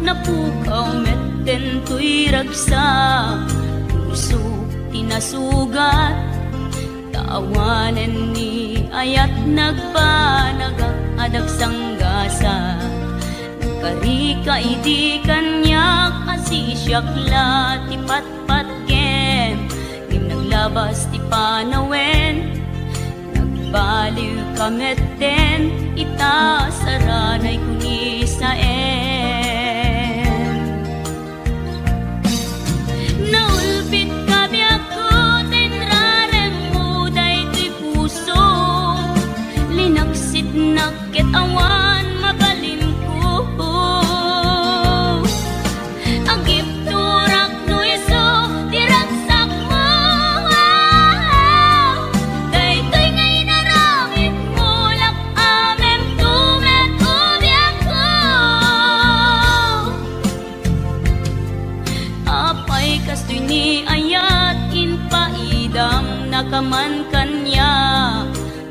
napukaw metten tuy ragsa, puso tinasugat, taawanen ni ayat nagpanagak adag sanggasa. Karika idi kanyak asisyakla ti patpatken, ngim naglabas ti panawen, nagbaliw kametten ita saranay kuni saen. Naulpit kabiyak ko tenrarem mo daytoy puso, linaksit nakit awan mabalim ko. Ang gipturak no iso diragsak mo, daytoy ngay naramit mo lak amem tumet ubiyak ko. Apay kastoy ni ayat inpaidam nakaman kanya,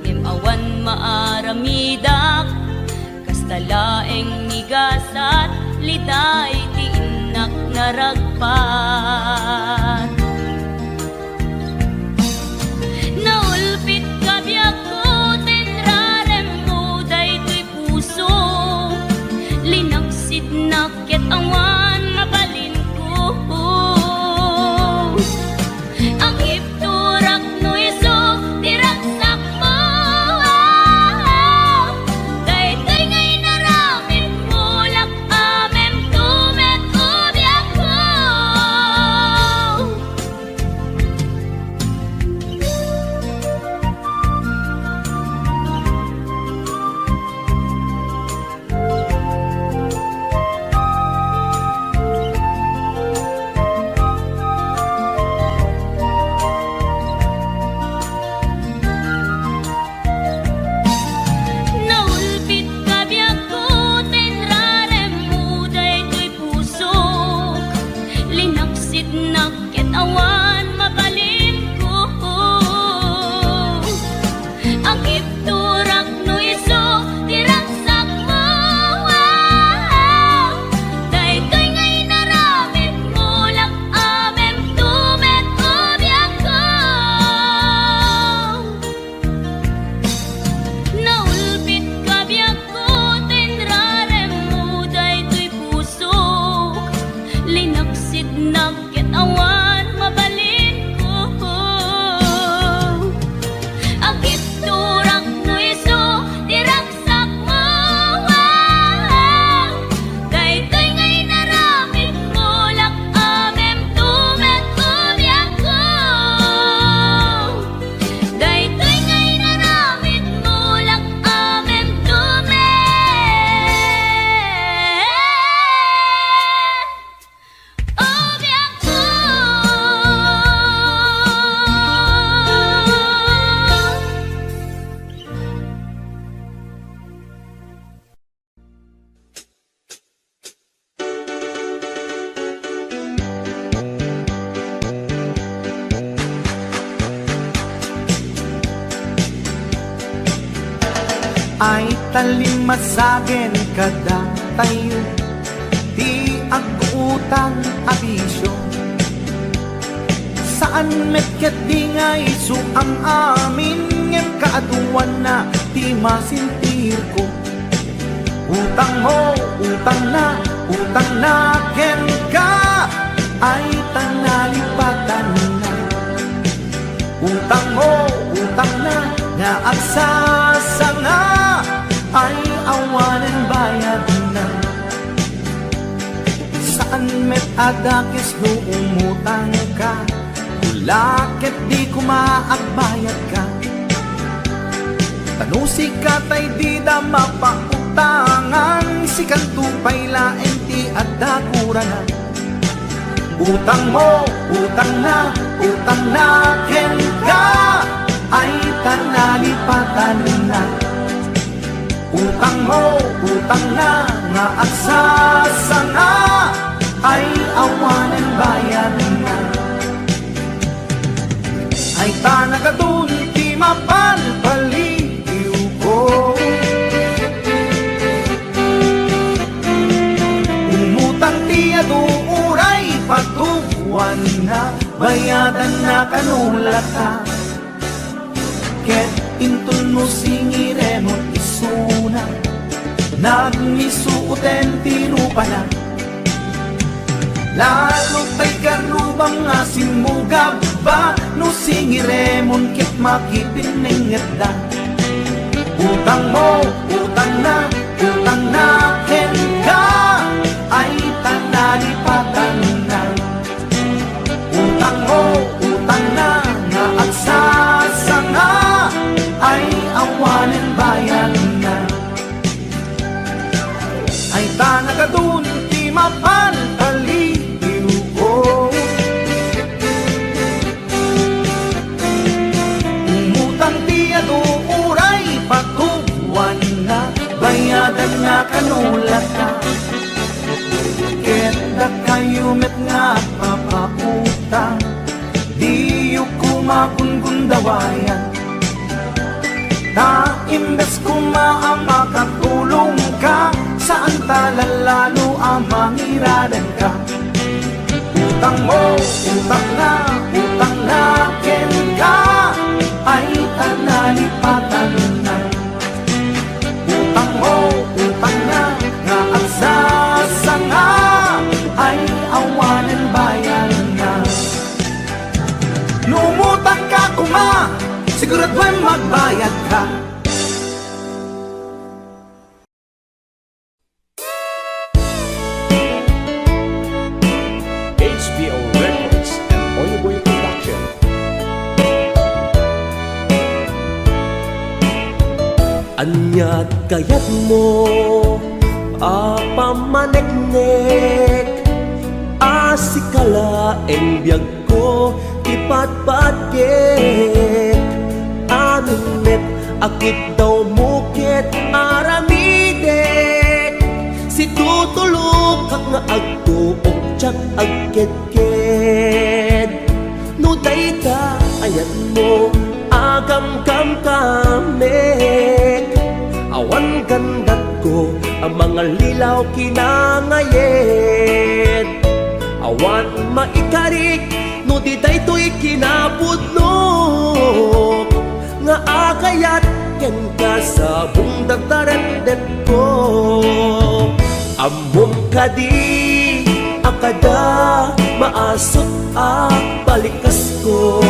ngem awan maaramidak kastalaeng nigasat liday ti inak naragpat. Naulpit kabiyak ko tenrarem mo daytoy puso, linaksid nakit awan mabalin ko. Ang ipturak no iso diragsak mo, daytoy ngay naramit mo lak amem tumet ubiyak ko. Naulpit kabiyak ko tenrarem mo daytoy puso, linaksid nakit awan mabalin ko. Ang ipturak no iso diragsak mo, daytoy ngay naramit mo lak amem tumet ubiyak ko. Naulpit kabiyak ko tenrarem mo daytoy puso, linaksid nakit awan mabalin ko. Ang ipturak no iso diragsak mo, daytoy ngay naramit mo lak amem tumet ubiyak ko. Daytoy ngay naramit mo lak amem tumet ubiyak ko. Ay talimasagen kada tayo, di agutang abisyo. Saan metket di ngay su ang amin, ngem kaaduan na di masintir ko. Utang mo, utang na ken ka, ay tanalipatan na. Utang mo, utang na nga agsasanga, ay awanen bayad na. Saan met adakis no umutang ka, ulakit di kumaagbayad ka. Tanusi ka tay di da mapautangan, si kantupay laeng ti adakuranan. Utang mo, utang na ken ka, ay tanalipatan na. Utang mo, utang na nga agsasanga, ay awanen bayad na. Ay tanagadun di mapalpaliw ko, umutang kanulata ket intun mo singiremon isuna nagmisuuten tiro pala lalo tay karubang asin mo gaba no singiremon ket makipininget da utang mo utang na ken ka ay tanalipatan na utang mo utang na nga agsasanga ay awanen bayan na ay tanagadun ti mapalpaliw ko umutang ti ado uray patuwan na bayadan nga kanulat ka keta kayo met nga papautang di yu kumakungundawayan na imbes makatulong ka saan talalalo ang mangiradan ka utang mo utang na ken ka ay tanalipatan na utang mo utang na nga agsasanga ay awanen bayan na lumutang ka kuma siguraduhin magbayad ka HBO Records and Oyboy Production. Anyat kayat mo apamaneknek asikala en biyag ko ipatpatket anumet akit daw mukit aramidek si tutulog kak nga agtuok tsak agket-ket no dayta ayat mo agam kamek awan gandat ko ang mga lilaw kinangayet awan maikarik no di daytoy kinapudno nga akayat ken ka sa bungdagdarendet ko amom kadi akada maasot balikas ko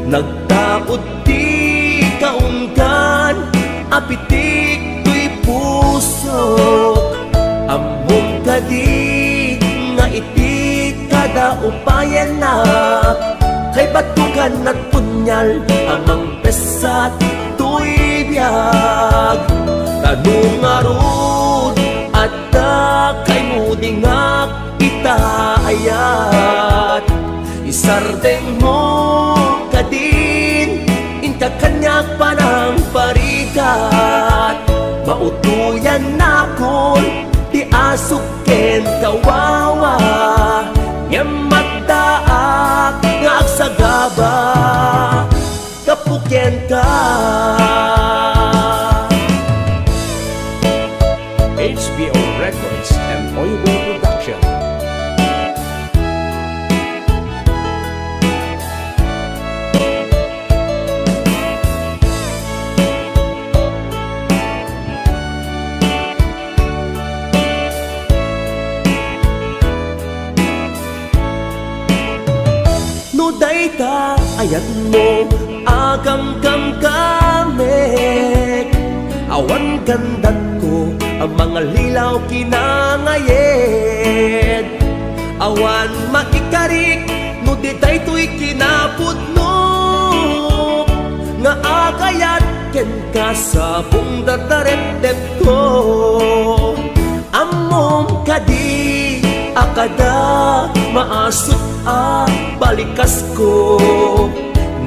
nagtaod di kaunggan apitik tuy puso amom kadi nga iti kada upayan na kay batugan at punyal amang pesat tuy biyag tanong arud at kay mudingak itaayat isardeng mo kadin inta kanyak panang parikat mautuyan na kon di asuken kawawa yamatdaak nga agsagaba kapuken ka HBO Records and Oyboy Production. no dayta ayat mo agam kamek awan gandat ko ang mga lilaw kinangayed awan maikarik no di daytoy kinapudno nga akayat ken ka sa bungdadarettet ko amom kadi akada maasot balikas ko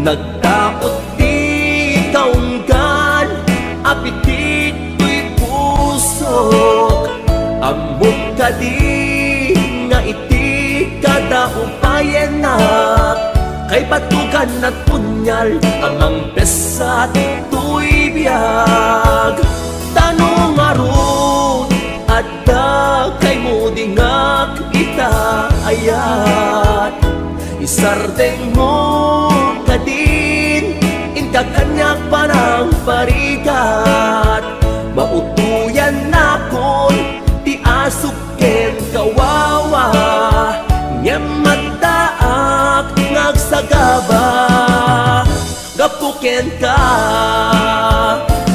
nagtaot di kaunggan apitik tuy pusok amom kadi nga iti kada upayan na kay batugan at punyal amang pesat tuy biyag tanong arud at kay mudingak itaayat isardeng mo ng parigat. Mautuyan na kon ti asuken kawawa, ngem mataak ngagsagaba, gapuken ka.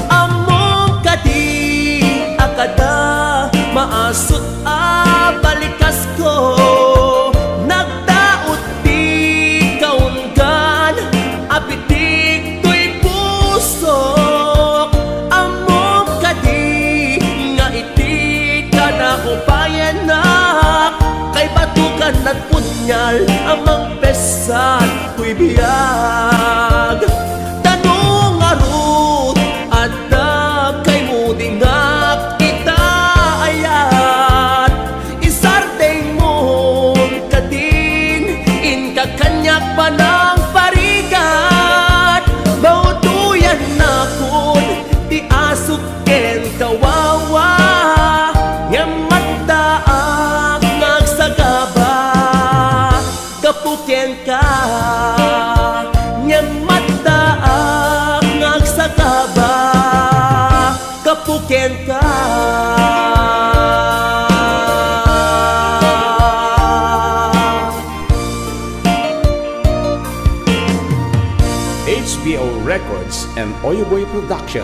Among kadi akada maasot a balikas ko, nagdaot di kaungan apitik to'y pusok. Among kadi nga iti ka na upayanak, kay batukan at punyal amang pesan ko'y biyag. Tanong arut at kay mudingak kita ayat, isardeng mong kadin inkakanyak pa ng parigat. Mautuyan na kun di asuken kawawa, yamataak ngagsagaba, gapuken ka. Yamataak ngagsagaba, gapuken ka. HBO Records and Oyo Boy Production.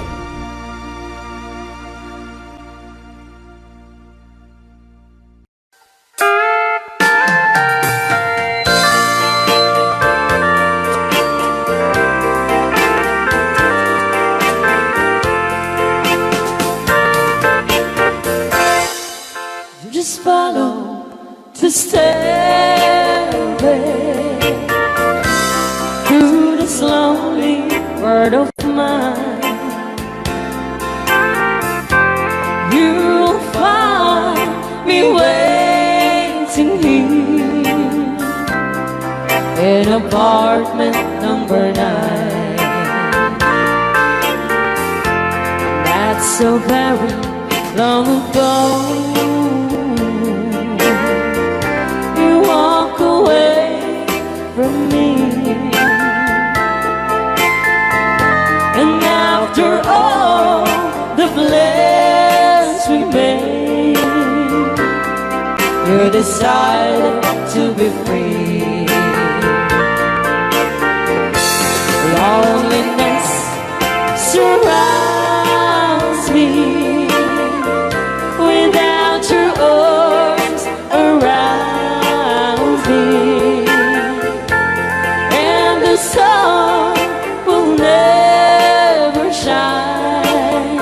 Just follow the stairway through this lonely world of mine. You'll find me waiting here in apartment number 9. That's so very long ago. You walk away from me, and after all the plans we made, you decided to be free. Loneliness surrounds me, without your arms around me, and the sun will never shine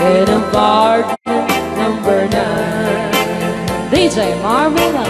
in apartment number 9. DJ Marvela.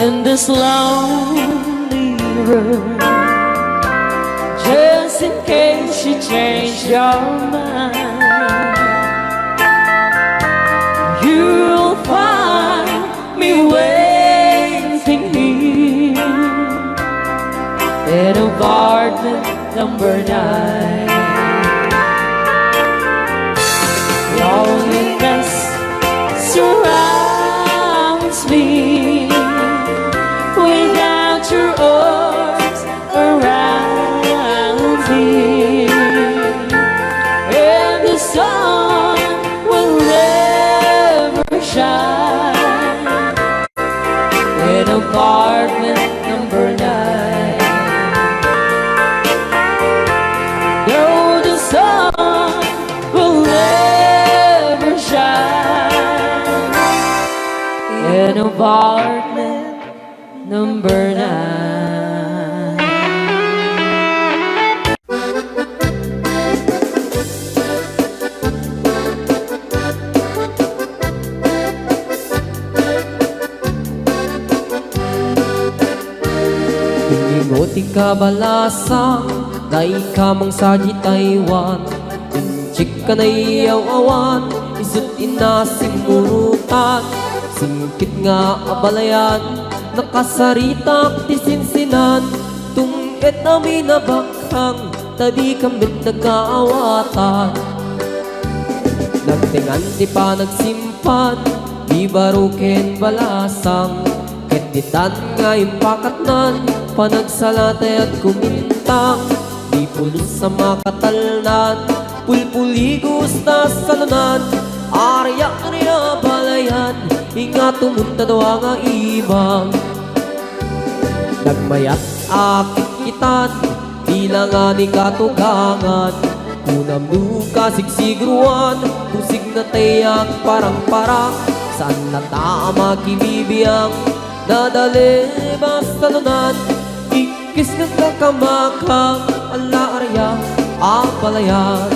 In this lonely room, just in case you change your mind, you'll find me waiting here in apartment number 9. Loneliness surrounds me, without your arms around me, and the sun will never shine in apartment number 9. No, the sun will never shine in apartment number 9. Ingoti ka balasa, dai ka mang sa di Taiwan. chika na iyaw-awan, isut inasimurutan, singkit nga abalayan, nakasaritak ti sinsinan, tungkit namin na bakhang, tadi kambit nagkaawatan. Nagtingan di pa nagsimpan, di baruken balasang, ketitan nga impakatnan, panagsalatay at kumintang, di pulos sa makatalnan, pulpuligos na salunan, arya-arya balayan, inga tumunta daw nga ibang. Nagmayat akit kitan, tila nga ni katugangan, unam duka sigsigruan, pusig na tayak parang-parang, saan na tama kibibiyang, nadali basta lunan, ikis ng kakamakang, ala arya, apalayan.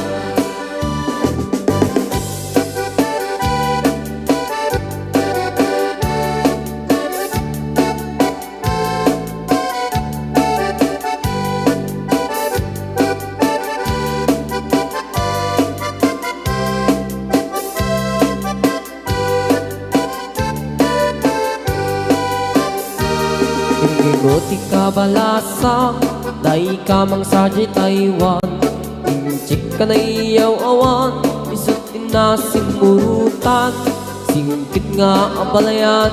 Ingoti ka balasa, day ka mang sarji Taiwan, ingchik ka na iyaw-awan, isut inasimurutan, singkit nga abalayan,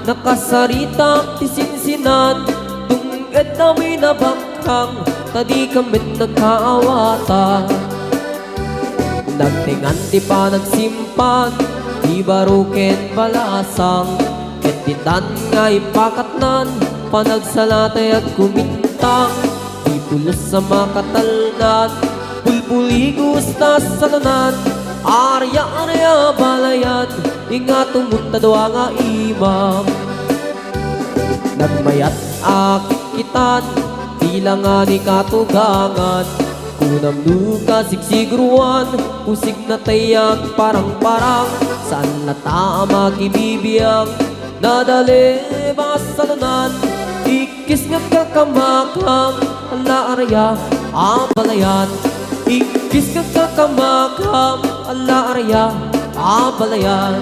nakasaritak ti sinsinan, tungkit namin na bakhang, tadi kambit nagkaawatan. Nagtingan di pa nagsimpan, di baruken balasang, ketitan nga ipakatnan, panagsalatay at kumintang, di pulos sa makatalnan, pulpuligos na salunan, arya-arya balayan, inga tumunta daw nga imam. Nagmayat akit kitan, tila nga ni katugangan, kunam duka sigsigruan, pusig na tayak parang-parang, saan na tama kibibiyang, nadali basalunan, ikis nga kakamakang, ala arya, abalayan, ikis nga kakamakang, ala arya, abalayan.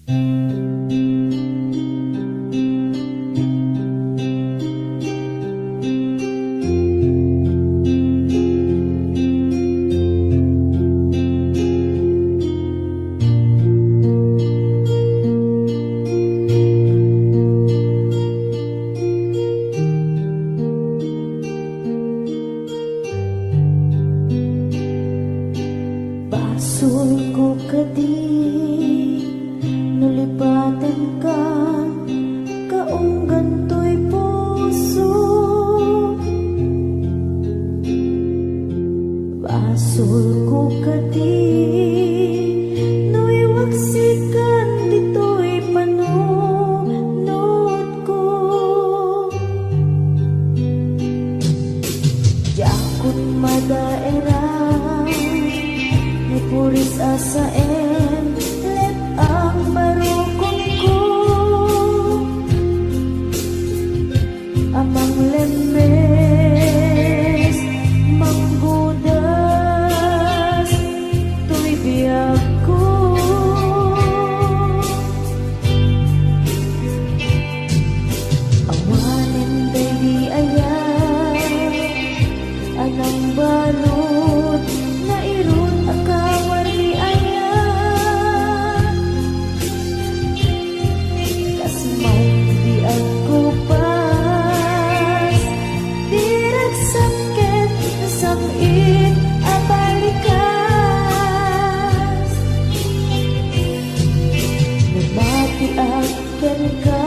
Basol ko kadi nulipatan ka kaong ganto'y puso. Basol ko kadi nuiwaksikan dito'y panunod ko. Yakot madaerang ni puris asaen let ang barukong ko. Amang lemes manggudas tuy biyag ko. Awanin baby ayan anang balot na irot akawar ni ayan. Kasmay di ako pas dirag sakit na samit abalikas. Nabati akan ka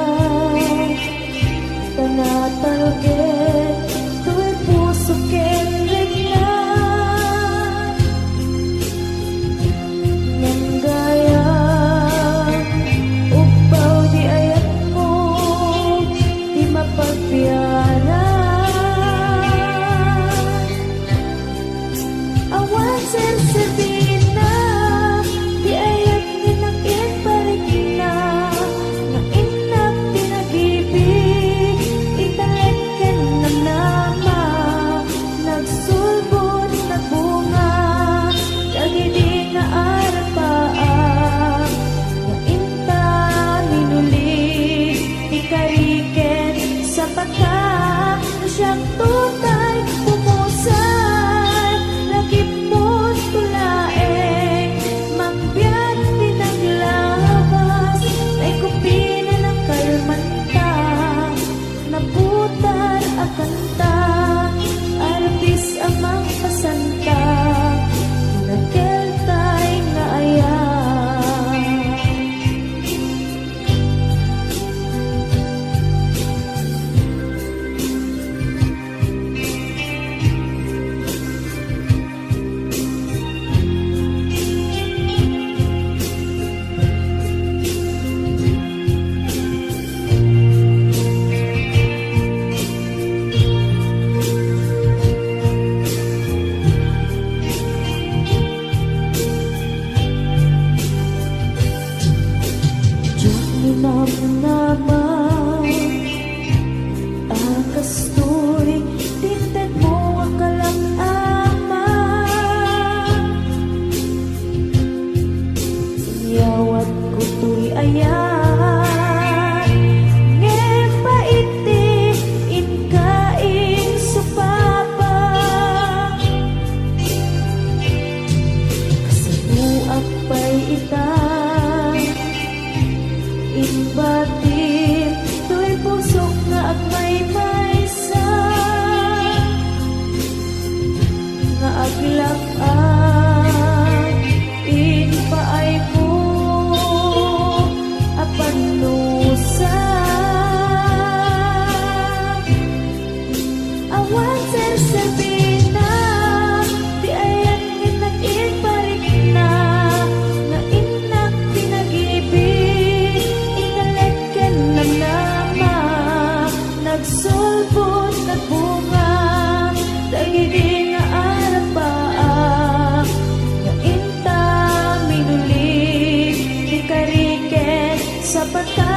tanatalget tu'y puso ken regnan. Nang gaya upaw di ayat mo di mapagbiyanan. Awan serserbi na di ayat ni nakibalik na na inak pinag-ibig italeken na nama nagsulbon na bunga dagiti nga arapaan nga inta minuli ikariken sa pagka siyang tutay pumusay lagip mo't tulaeng magbiyak pinaglabas ay kupina ng kalmanta naputar akanta artis amang pasanta nakeltay nga ayan. Diyak minamnaman akas to'y tinted mo ang kalang-aman. Siyawat ko to'y ayan ngayon paiti inkain supapa. Kasabuak pa'y itang inbatin to'y pusok nga agmay maysa nga aglak-an inpaay ko apan nusa. Awan serserbi na di ayan minag-iparik na na inak pinag-ibig italeken na nama nagsulbot na bunga dagiti nga arapaa nga inta minuli ikariken sa pagka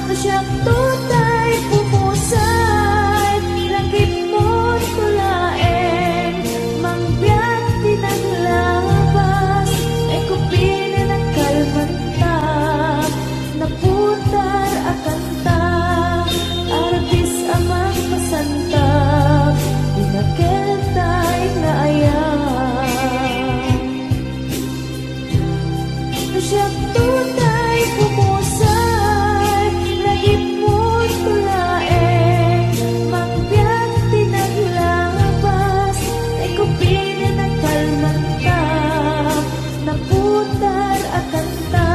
na siyang tutay pumusay langit mo't tulaeng mangbiyak pinaglabas ay kupina ng kalmanta siyak tunay pumusay, lagip mo tulae, magbiyak tinaglabas, ay kupinin ang kalmanta, naputar at kanta,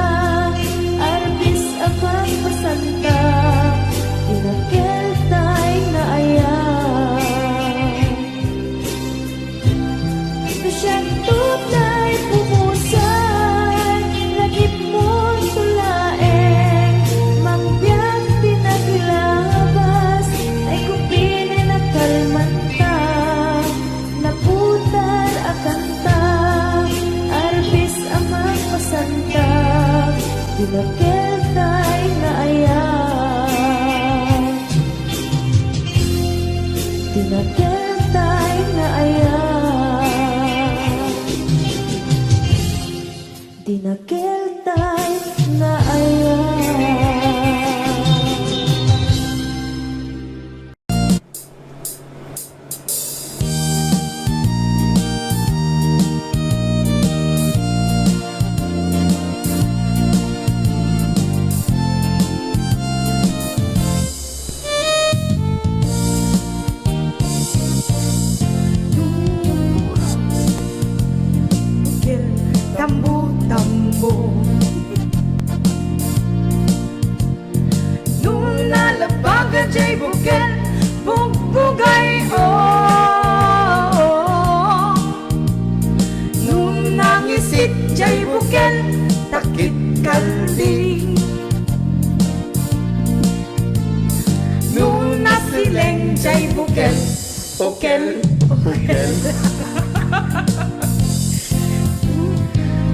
arbis abang pasanta, tinagel tay na ayan. Siyang tunay pumusay, lagip mo tulae, magbiyak tinaglabas, ay kupinin ang kalmanta, naputar ang kanta, arbis amang pasanta, dinagel tay na ayan. Dinagel tay na ayan. Dinagel tay na ayan. Tambo-tambo Nung nalabagan jay bukel Bugbugay Nung nangisit jay bukel Takit kalding Nung nasileng jay bukel Bukel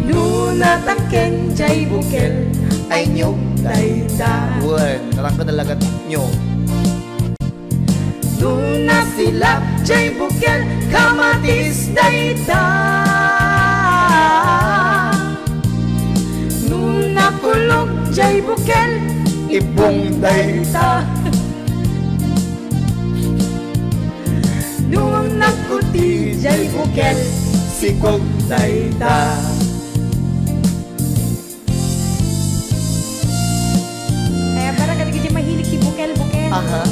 Nuna tangkeng jay bukel ay nyog dayda. Uy, narang ka talaga nyo. Nuna silap jay bukel kamatis dayda. Nuna kulog jay bukel ibong dayda. Nung nakuti jay bukel sikog dayda. Aha,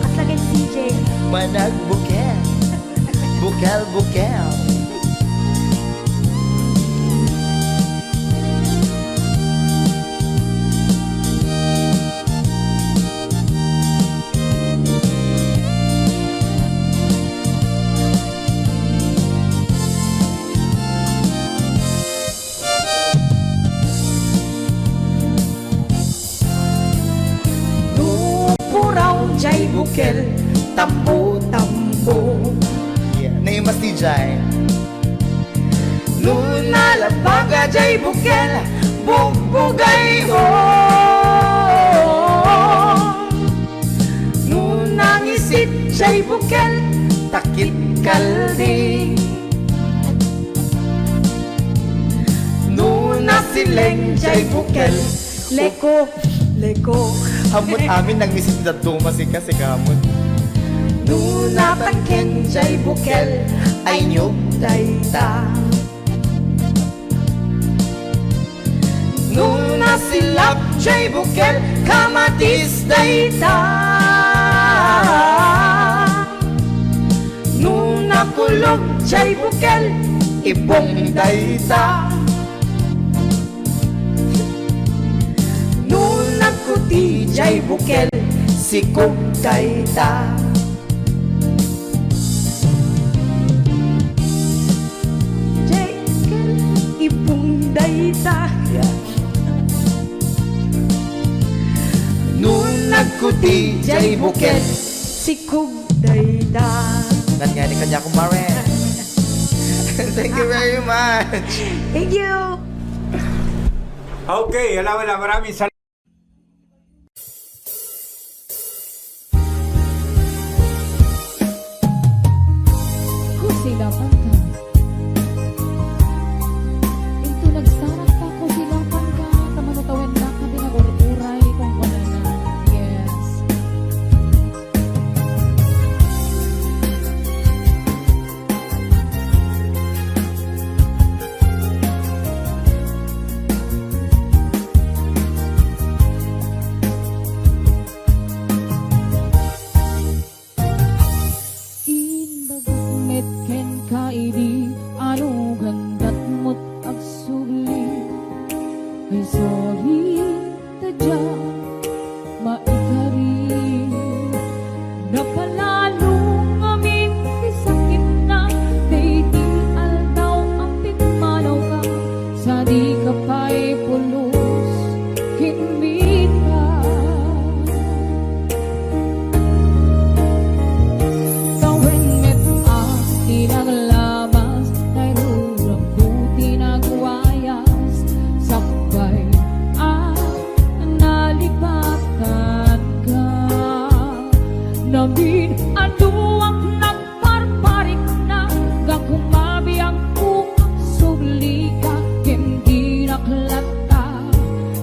At lagay CJ. manag bukel. Bukel. Jay bukel, tambo-tambo. Yeah, naimas ni Jai. Nuna labaga jay bukel, bugbugay Nuna ngisit jay bukel, takit kaldi. Nuna sileng jay bukel, leko. Hamot amin nang misit na tumasika si kamot. Nuna tangkeng jay bukel ay nyog dayta. Nuna silap jay bukel kamatis dayta. Nuna kulog jay bukel ibong dayta. Nuna kuti jay bukel sikog dayta. Ibong dayta. Nung nagkuti jay bukel sikog dayta. Nangyari kanya ko Maren. Thank you very much. Thank you. Okay, wala, maraming salamat. Silapan ka. Ito nagsarap ka ko silapan ka. Tamanutawin na ka pinag-uray kung wala na. Yes. ay sorry tadya maikari napalalong amin isakit na day di aldaw ang pitmanaw ka sa di ka pa'y pulos kinmita tawin met tilang labas kay rurang puti nagwayas sakbay nalipatan ka namin aduwang nagparparik na gakumabi ang ukap subli ka kendi naklata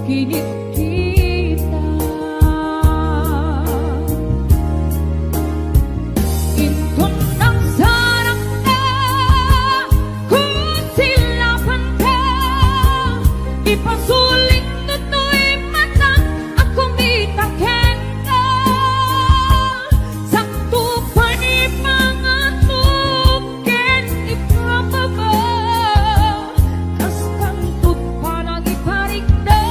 kinit kita Intun ng sarap na kung silapan ka ipasulit tutoy matang ako mitaken ka sakto pa ni mga tuken ipababa kas kantut parang iparik na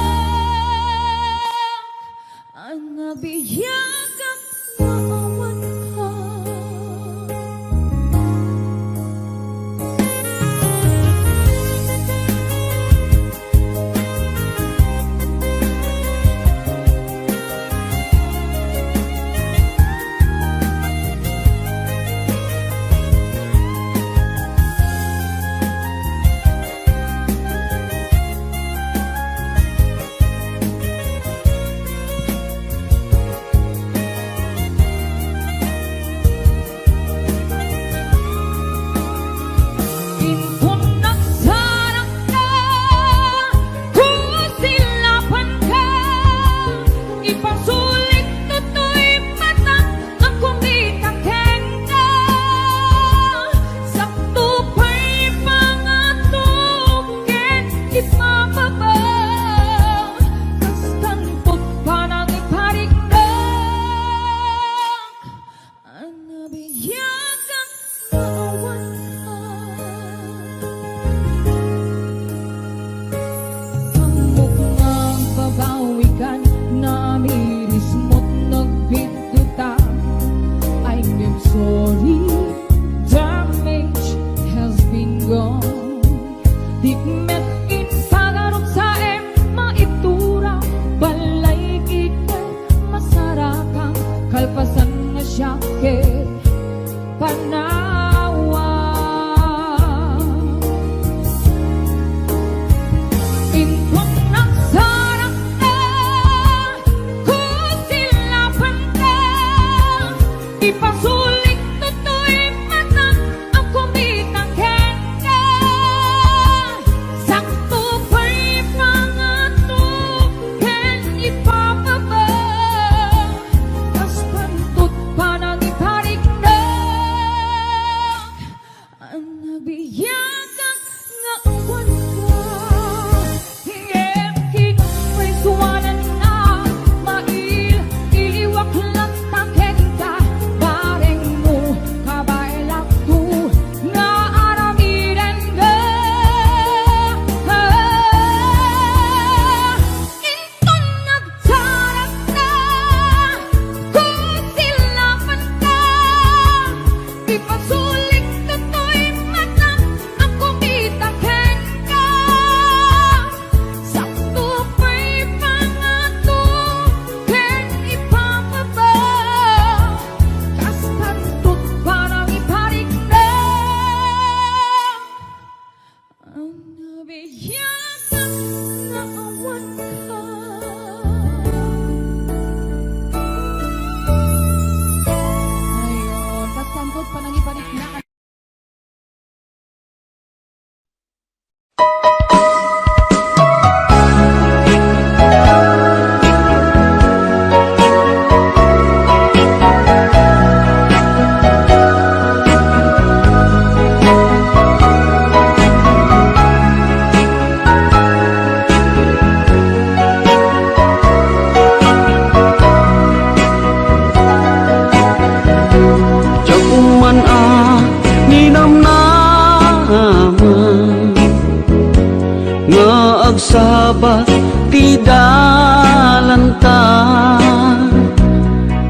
ti dalanta.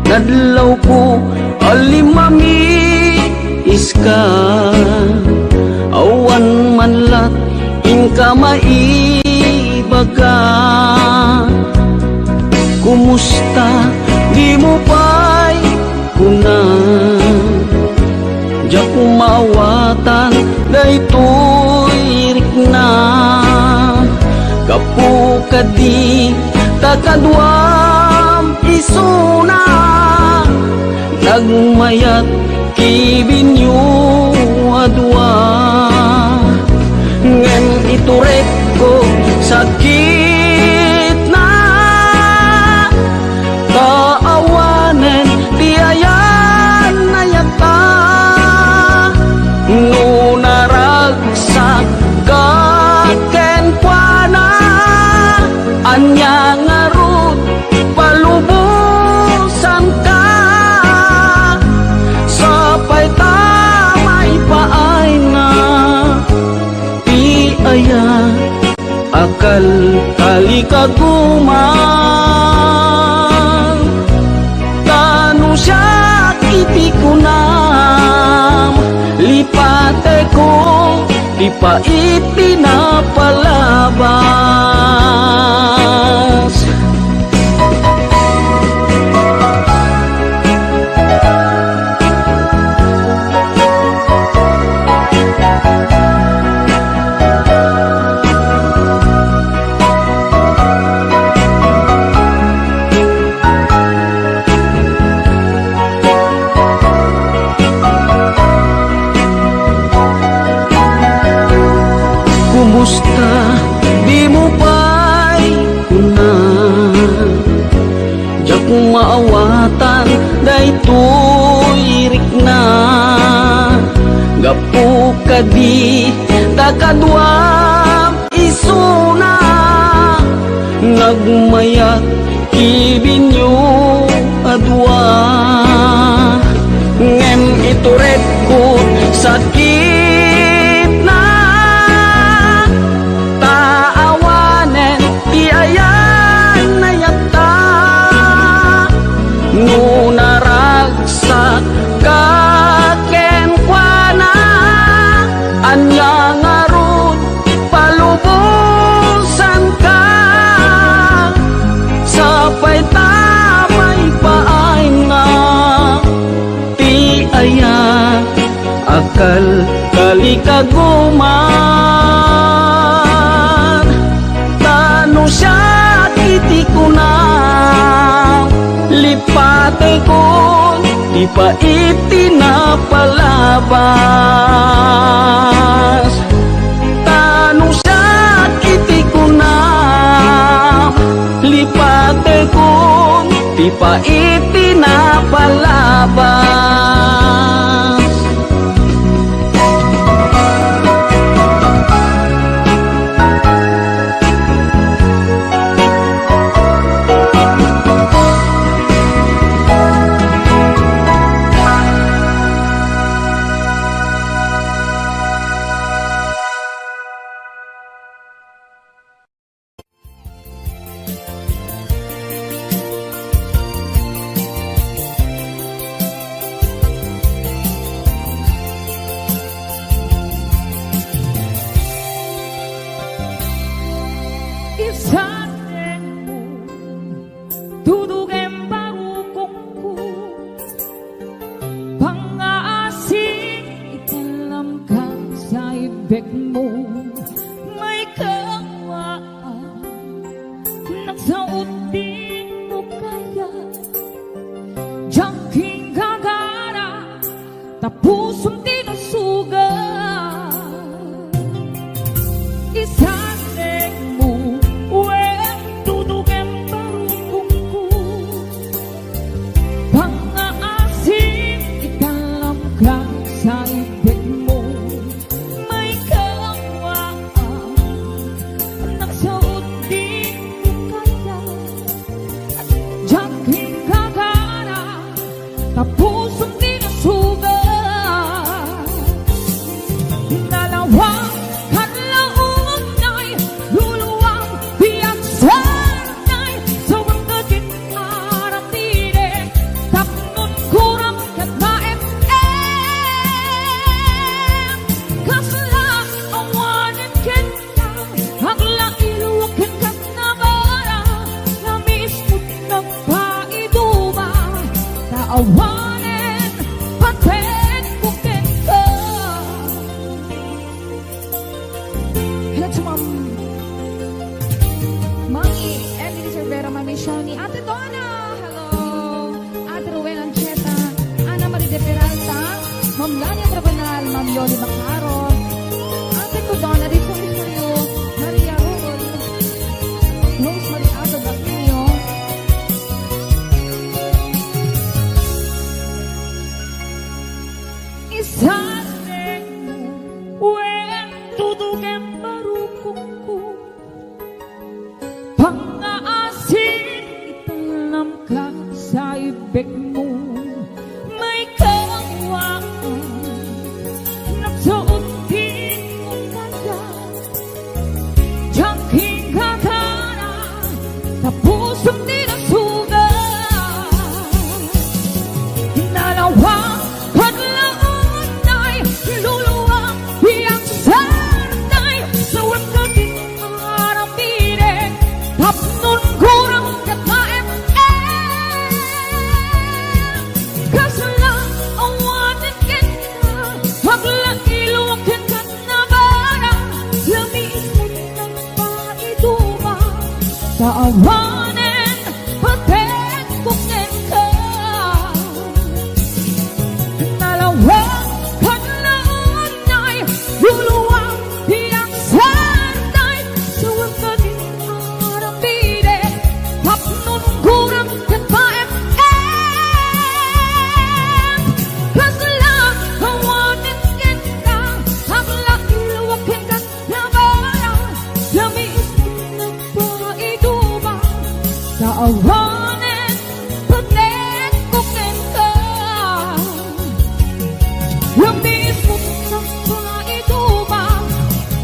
Nadlaw ko alimami iska, awan manlat inka maibaga. Kumusta di mo pa'y kunan, di kumawatan daytoy rikna. Kapu kadi takadwam isuna, nagmayat kibinyo adwa. Ngen iturek ko sakit na, kaawanen di ayan na yata. Nunaragsak kaken kwa na, anya ngarut palubusan ka. Sapay tamay paay na, di aya akal kalikaguman. Tanu siya iti kunam, lipate ko di pa iti napalabas. Kumusta di mo pa'y kunan, di kung maawatan daytoy rikna. Gapu kadi takadwam isuna, nagmayat kibinyo adwa. Ngem iturek ko sakit na, taawanen ti ayan na yata. Nunaragsak kaken kwa na, anya ngarut palubusan ka. Sapay tamay paay na, ti aya akal kalikaguman. Tanu siya iti kunam, lipate ko di pa iti napalabas. Tanu siya iti kunam, lipate ko di pa iti napalabas. Isanin mo, dudugin barukongku, pangaasing italam ka sa ibig mo. May kawaan, nagsaot din mo kaya, jangking gagara, tapusong tinasuga. Isanin mo, dudugin barukongku, pangaasing italam ka sa ibig mo. May kawaan, nagsaot din mo kaya, jangking kagara, tapusong tinasuga. awanin patin kukin ka. Hello to Mami Emily Cervera, Mami Shani, Ate Donna, hello, Ate Rowena Ancheta, Ana Marie de Peralta, Ma'am Lania Trabanal, Ma'am Yoli Bacaron, Ate ko Donna, Rico Misayo, Maria Rol, Rosemary Ato Baquinio, isasin mo, wen tutukin marukong pang-aasin itanam ka sa ibig mo. May kawaan nagsuot din mong ganda, jangking kakana tapusong din ang sugat. Hinalawang paglaon ay luluwang iyang sarnay sa wagkating arapire. Tapnon kurang kataim kasalang awanin kita, hagla iluwakin ka na barang lamis mo ng paituba sa awanin patin kukin ka. Nalawang paglaon ay luluwang iyang sarnay sa wagkating arapire. Tapnon kurang kataim kasalang awanin kita, hagla iluwakin ka na barang lamis mo ng paituba sa awanin patin kukin ka. Lamis mo ng paituba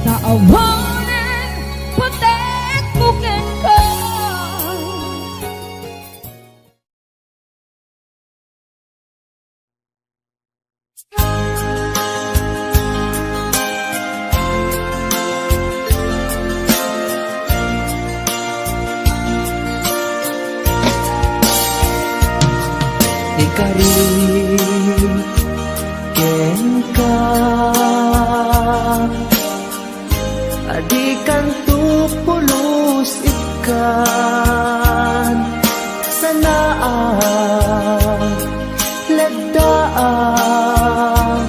sa awanin patin kukin ka. Ikarin ken ka adikan tu pulos ikan sanaan lagdaan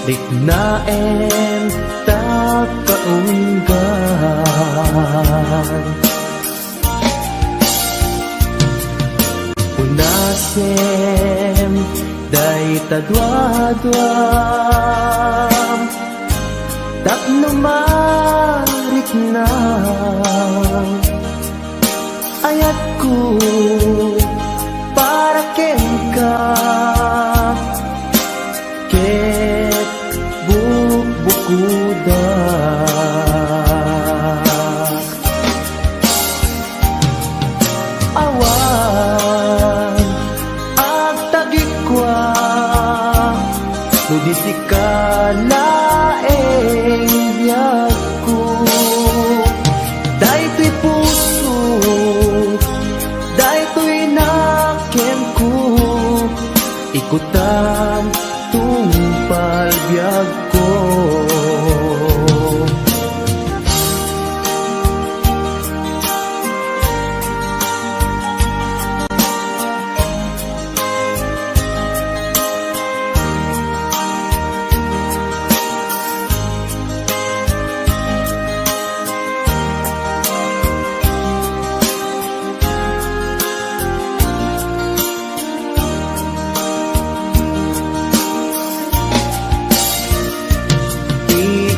dignaen takaunggan unasem day tadwadwam tapno marik na ayat ko para ken ka ket bukbukudak awan ag tagikwa nudisikalaeng biyag ko daytoy puso daytoy naken ko ikutan tungpal biyag ko.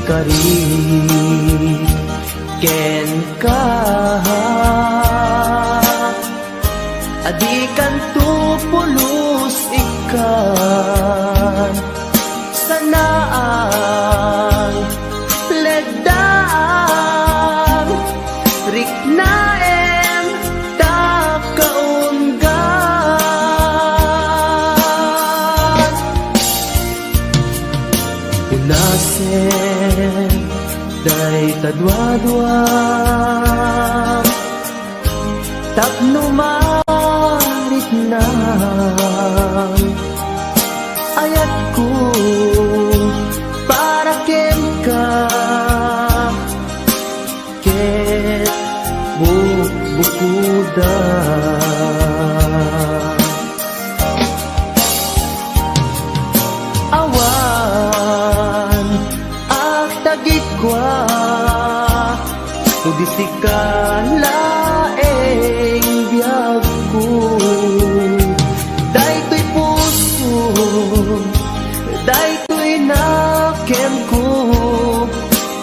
Ikarin ken ka adikan tu pulos ikan sanaan ledaan riknaen takaunggan unasen day tadwadwam tapno marik ng ayat ko para ken ka ket bukuda awan ak tagikwa tugisikala biyag ko daytoy puso daytoy nakem ko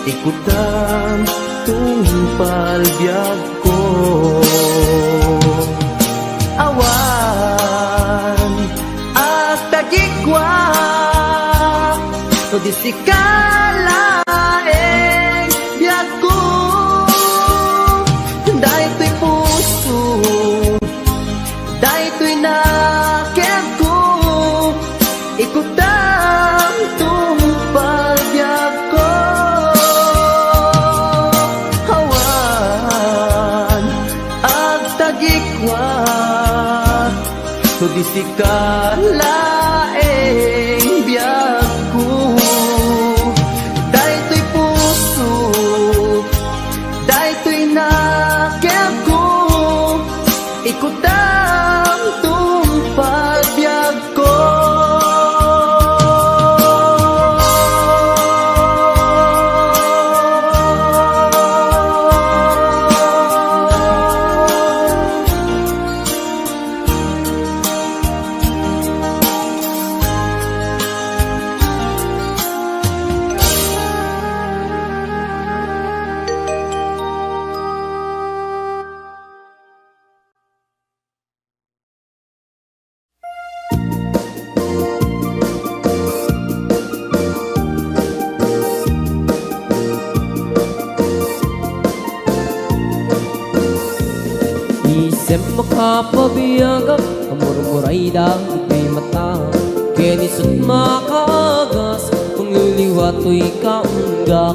ikutan tungpal biyag ko awan at tagikwa to disikala biyag ko daytoy puso daytoy nakem ko ikutan tungpal biyag ko awan ag tagikwa to disikala biyag ko daytoy puso daytoy nakem ko ikutan tungpal biyag ko Isem makapabiyagak amur-muray daw kay mata kenisut makagas kung liliwato'y kaunggak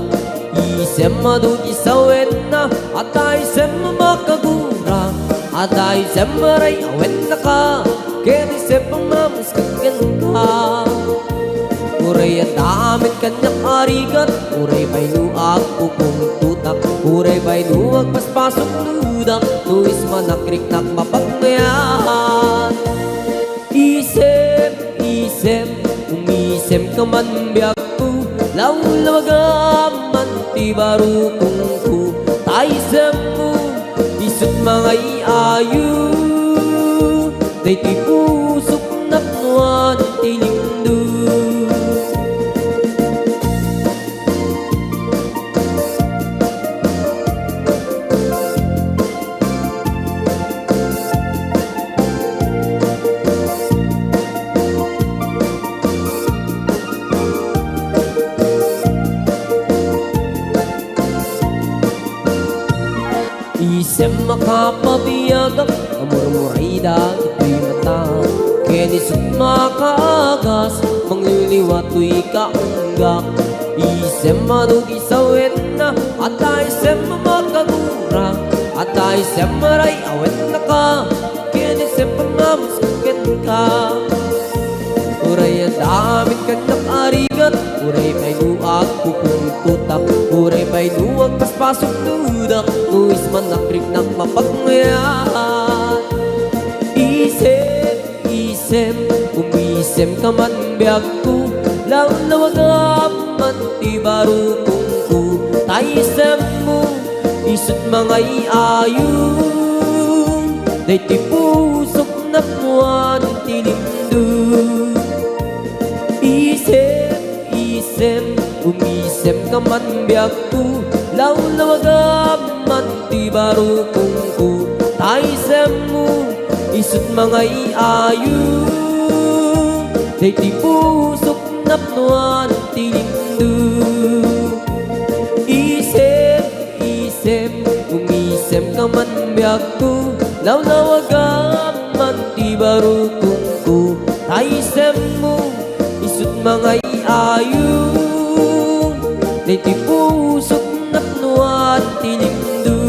isem madugi sawet na at isem makagura at isem maray awet na ka kenisem pamamaskagan ka uray at amin kanyang arigat uray pa'y nuag ukong tutak uray pa'y nuag paspasok ludak tuis manakrik-nak mapagmayan isem, isem umisem ka man biyag ko lawlawagaman ti barukong ko taisem mo isut mga iayo day ti pusok napnuan ti lindo isem makapabiyagak amur-muray dagito'y mata kenisut makagas mangliliwato'y kaunggak isem madugi sawet na at isem makagura at isem maray awet na ka kenisem pamamaskagan ka uray at amin kanyang arigat uray pa'y nuag kukong tutak uray pa'y nuag paspasok dudak tuis manakrik-nak mapagmayan isem, isem umisem ka man biyag ko lawlawagaman ti barukong ko taisem mo isut mga iayo day ti pusok napnuan ti lindo isem, isem umisem ka man biyag ko lawlawagaman ti barukong ko taisem mo isut mga iayo day ti pusok napnuan ti lindo isem, isem umisem ka man biyag ko lawlawagaman ti barukong ko taisem mo isut mga iayo day ti pusok napnuan ti lindo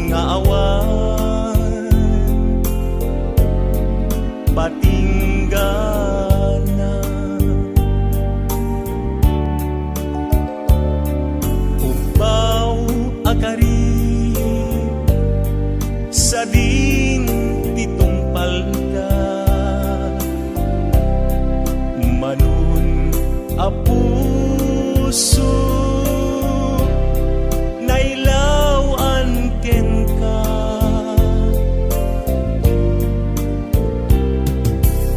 nga awan patinggana ubaw akari sa din titong palda manun a puso nailawan ken ka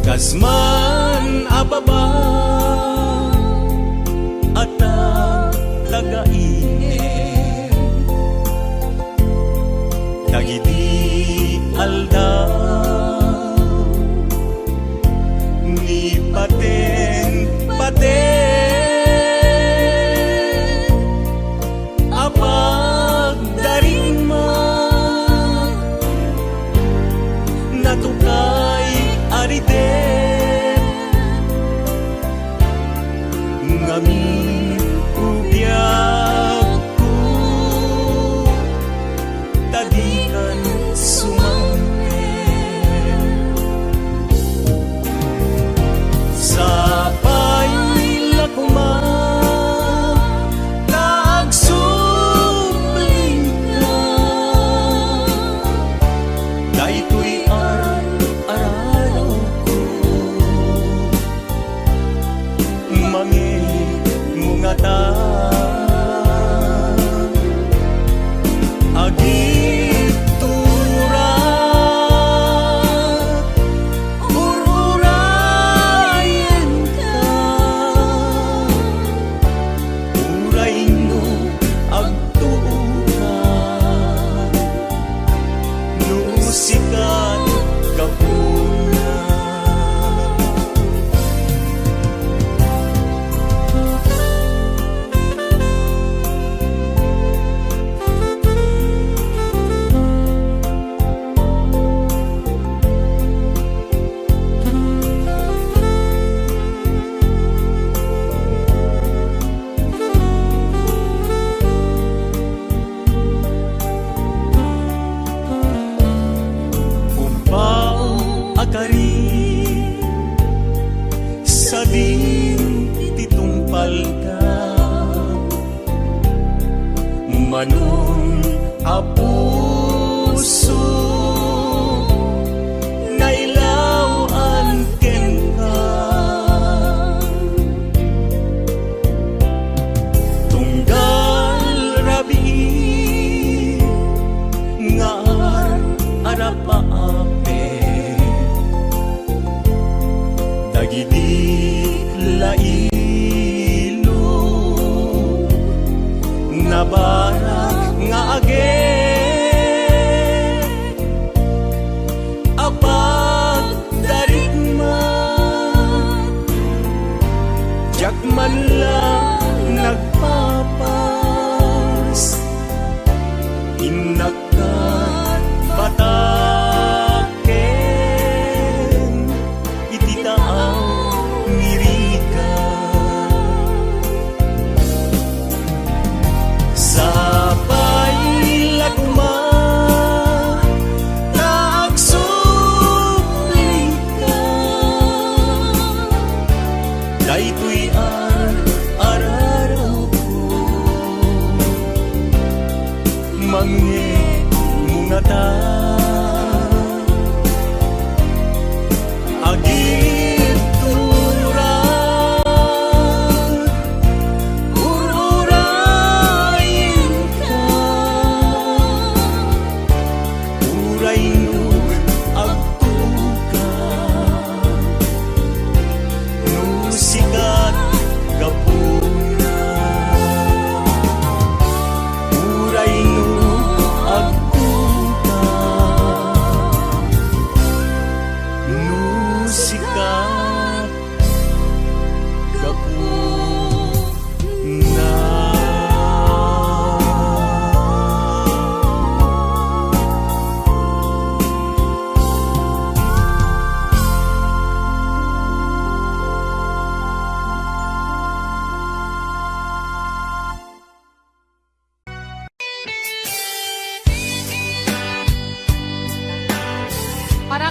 kasman ababa at tagainit dagiti aldaw ni paten apag darima natukay ariden ngamin ubiyag ko tadikan sumangin sa payla kuman nagsubling ka daytoy araw ko mangingungatan agiturat ururayan ka urayin mo agtuuran nusikat kapuna akari sa din titong palka manun a puso nailawan ken ka tunggal rabi nga arapaape dagiti lailo nabarak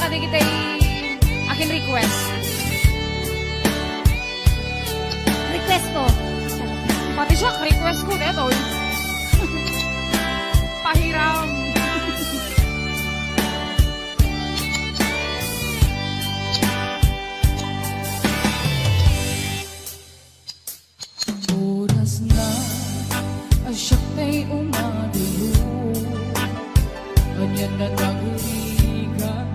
di kita akin request. Request ko. Pati siya, request ko dito. Pahiram. Oras na asyak ta'y umadilo. Anyan na nagurigan,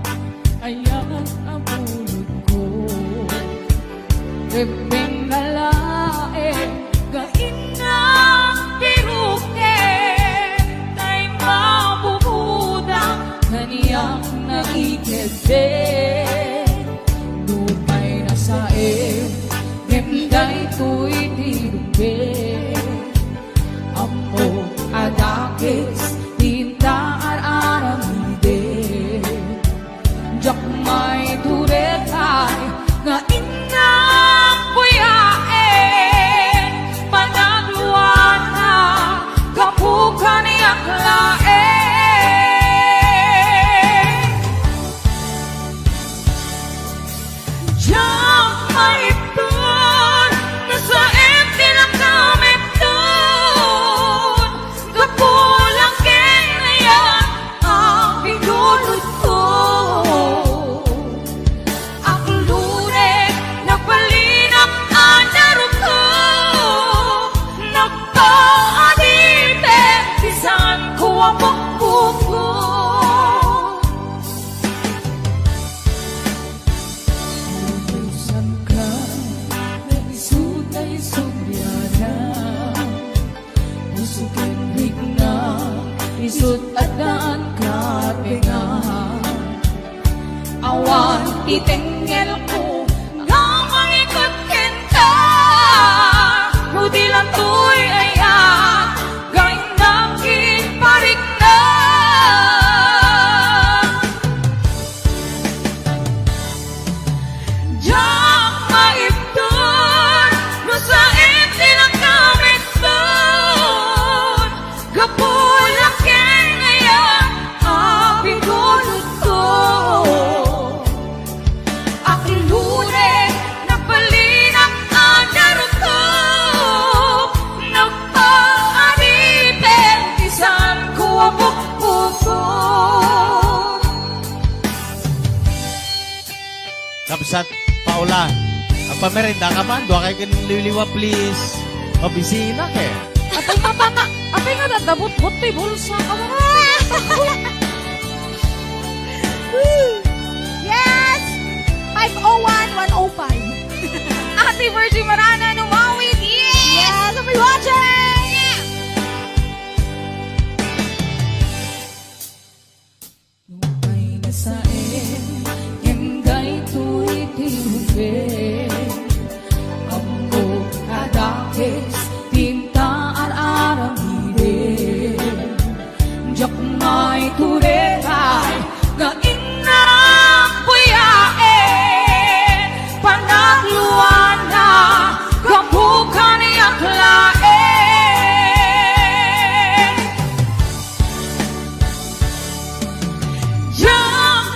ayan ang pulot ko. Rebeng na lae, gain na piruke, ta'y mabubudang kaniyang naikete. Lumay na sae, gemday to'y tiruke. Amo adakis, tinta aramide. Jak may turetay, nga inang buyae. Panagluan na, kapukan niyak lae. Jak may ipon, nasa empty lang kami doon. Kapulang kinaya, ang pinulot ko. Ang lunes, nagpalinap ang daro ko. Nagpaadite, bisan ko ang pagkuko. Utusan ka, nagisut ay subyana. Usukin bigna, isut at daan ka pinga. Awan itengel ko, nga mangikot kenta. Rudi lang to'y aya, gain nakin parik na. Diyak maipton, no sa empty lang kami doon. Gapulak kaya, ang pinulot ko. Akilune, nagpalinap ang daro ko. Nagpaadite, isan ko ang pagpupo. Kapsat, Paula, ang pamerenda ka man, doon kayo kanililiwa, please. Mabisina ka eh. Apay nga dadabot-bot tayo bulsa ka mga. Yes! 501-105. Ate Virgie Marana, numawid. Yes! I'll be watching! Lumay na sain, yenday to'y tirupe. Ambo adakis, tinta aramide. Jak may turetay, gain na puyae. Panagluan na, kapukan niyak lae. Jak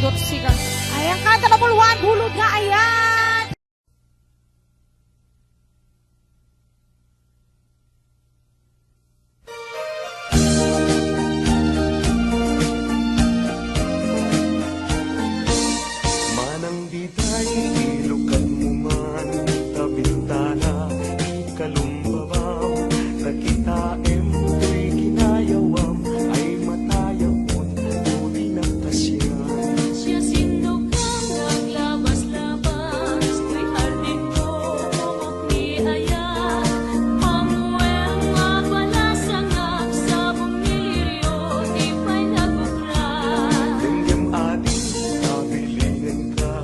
Hulot sika. Ay, ang kanta number 1, hulog nga ayan. Manang diday, ilukan mo man, tabintana, ikalumbabaw, nakitaem, to'y ginayawam, ay matayapon, tuloy ng kasyan. Siya sindukang naglabas-labas, tuy hardin ko kumok ni ayan. Pamueng mabalasangag sa bumiliryo, di pa'y nagukran. Dinggam ating kabilingan ka,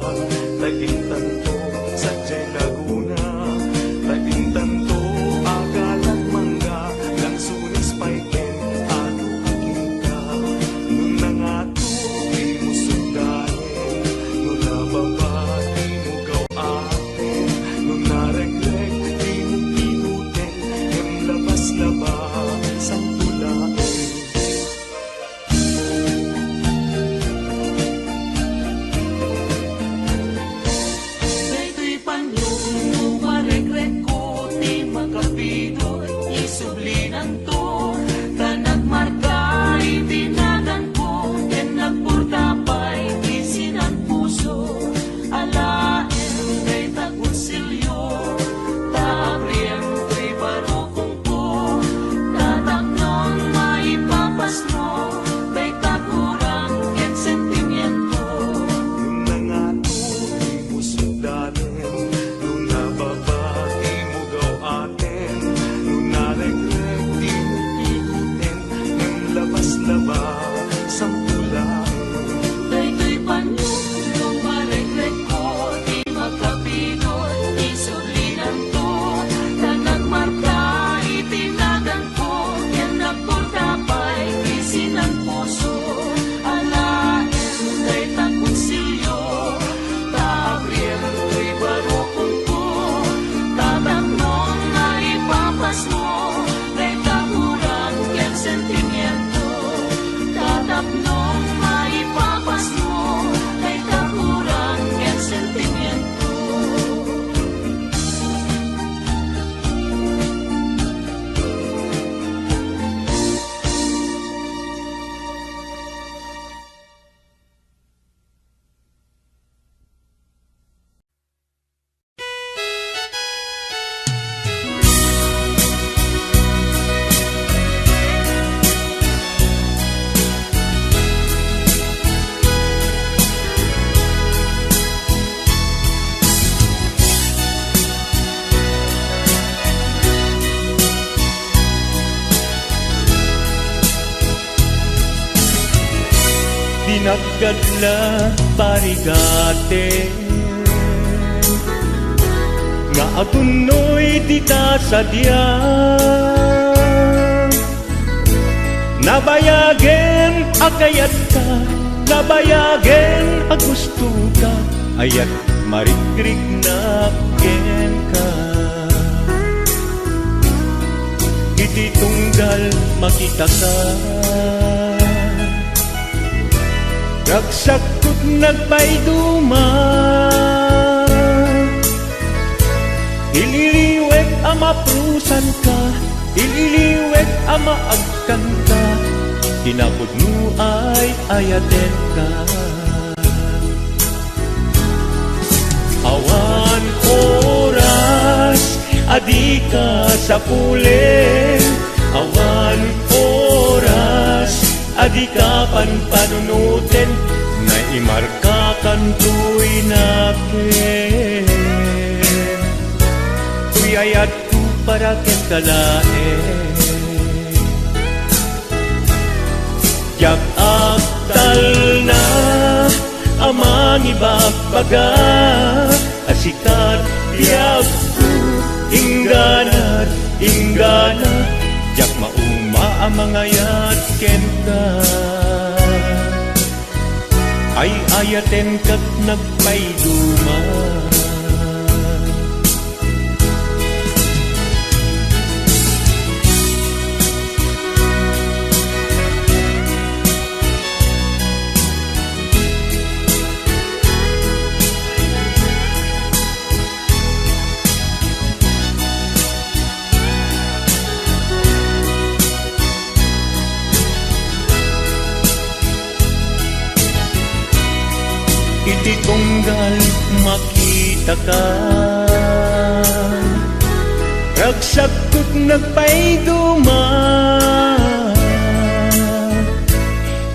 tagintanto sa Jay Laguna, tagintanto agalat mangga, lang sunis paiken ato akita. Nun na nga to, di mo sundanin, nun nababa, di mo gawain, nun naregreg, di mo pinutin, yung labas-laba, sang tulain. Daytoy panyong maregret ko, di makapido, isublinan to. Tanagmarka, itinagan ko, ken nagpurtapay, isinan puso. Alaen, kay tagpunsilyo, taabriem, kay barukong ko. Tataknon, maipapasno, kay takurang, ken sentimiento. Nung nangato, di mo sundanin, nung nababa, di mo gawain, nung naregreg, di mo pinutin, nung labas-laba, sampulain. Daytoy panyong, nung maregret ko, di magkapidot, isulinan to. Tanagmarka, itinagan ko, yan nagpurtapay, isinan puso. Alaen, kay tagpunsilyo, taabriem, kay barukong ko. Tataknong, maipapasmo, kay takuran, ken sentimiento. Tataknong, maipapasmo, kay takuran, ken sentimiento. Dinaggadla parigate, nga agunoy di ta sadya. Nabayagen akayat ka, nabayagen agusto ka, ayat marigrig na ken ka. Iti tunggal makita ka, ragsakot nagpayduma. Ililiwet ama prusan ka, ililiwet ama agkan ka, tinapod mo ay ayaten ka. Awan oras, adi ka sa pulen. Awan oras, adi ka panpanunutin, na imarka kantoy nakin. Tuyayat ko para ken kalaen, yak aktal na amang ibagbaga, asikat diyak ko ingganat inggana, yak mauma amang ayat ken ka. Ay ayaten kat nagpayduma. taka ragsak ko't nagpayduma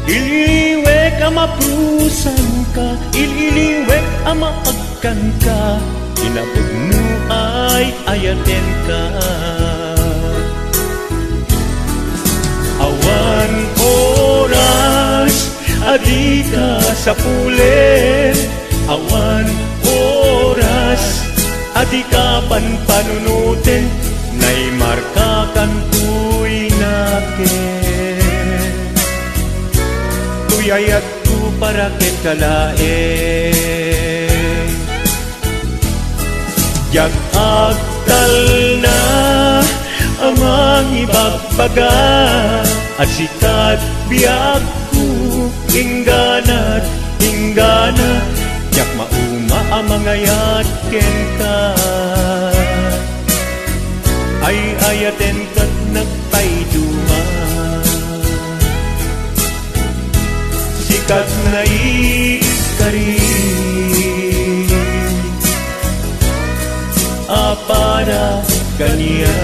ililiwek ang maprusan ka ililiwek ang maagkan ka inapod mo ay ayaten ka awan oras adi ka sa pulen awan oras adi ka panpanunutin nay marka kan tuy nakin tuyayat ko para ken kalaen yak agtal na amang ibagbaga at sikat biag ko ingganat inggana yak mauma ang mga yatken ka ay ayaten kat nagpayduma sikat na ikari para kaniya